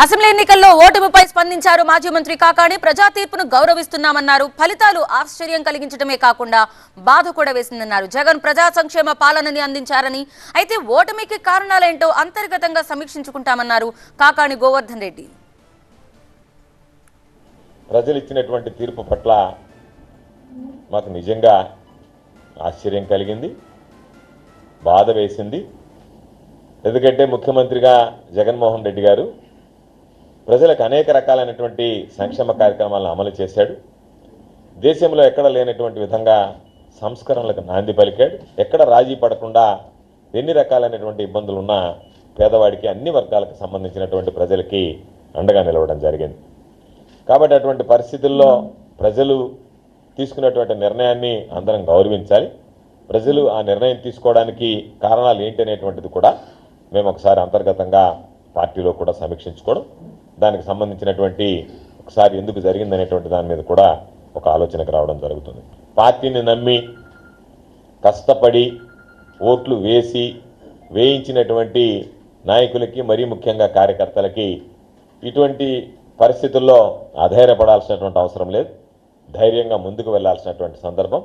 Assembly ఎన్నికల్లో ఓటమిపై స్పందించారు మాజీ మంత్రి కాకాణి. ప్రజా తీర్పును గౌరవిస్తున్నామన్నారు. ఫలితాలు ఆశ్చర్యం కలిగించడమే కాకుండా బాధ కూడా వేసిందన్నారు. జగన్ ప్రజా సంక్షేమ పాలనని అందించారని, అయితే ఓటమికి కారణాలేంటో అంతర్గతంగా సమీక్షించుకుంటామన్నారు కాకాణి గోవర్ధన్ రెడ్డి. ప్రజలు ఇచ్చినటువంటి తీర్పు పట్ల మాకు నిజంగా ఆశ్చర్యం కలిగింది, బాధ వేసింది. ఎందుకంటే ముఖ్యమంత్రిగా జగన్మోహన్ రెడ్డి గారు ప్రజలకు అనేక రకాలైనటువంటి సంక్షేమ కార్యక్రమాలను అమలు చేశాడు. దేశంలో ఎక్కడ లేనటువంటి విధంగా సంస్కరణలకు నాంది పలికాడు. ఎక్కడ రాజీ పడకుండా ఎన్ని రకాలైనటువంటి ఇబ్బందులు ఉన్నా పేదవాడికి అన్ని వర్గాలకు సంబంధించినటువంటి ప్రజలకి అండగా నిలవడం జరిగింది. కాబట్టి అటువంటి పరిస్థితుల్లో ప్రజలు తీసుకున్నటువంటి నిర్ణయాన్ని అందరం గౌరవించాలి. ప్రజలు ఆ నిర్ణయం తీసుకోవడానికి కారణాలు ఏంటి అనేటువంటిది కూడా మేము ఒకసారి అంతర్గతంగా పార్టీలో కూడా సమీక్షించుకోవడం, దానికి సంబంధించినటువంటి ఒకసారి ఎందుకు జరిగిందనేటువంటి దాని మీద కూడా ఒక ఆలోచనకు రావడం జరుగుతుంది. పార్టీని నమ్మి కష్టపడి ఓట్లు వేయించినటువంటి నాయకులకి, మరీ ముఖ్యంగా కార్యకర్తలకి ఇటువంటి పరిస్థితుల్లో అధైర్యపడాల్సినటువంటి అవసరం లేదు. ధైర్యంగా ముందుకు వెళ్లాల్సినటువంటి సందర్భం.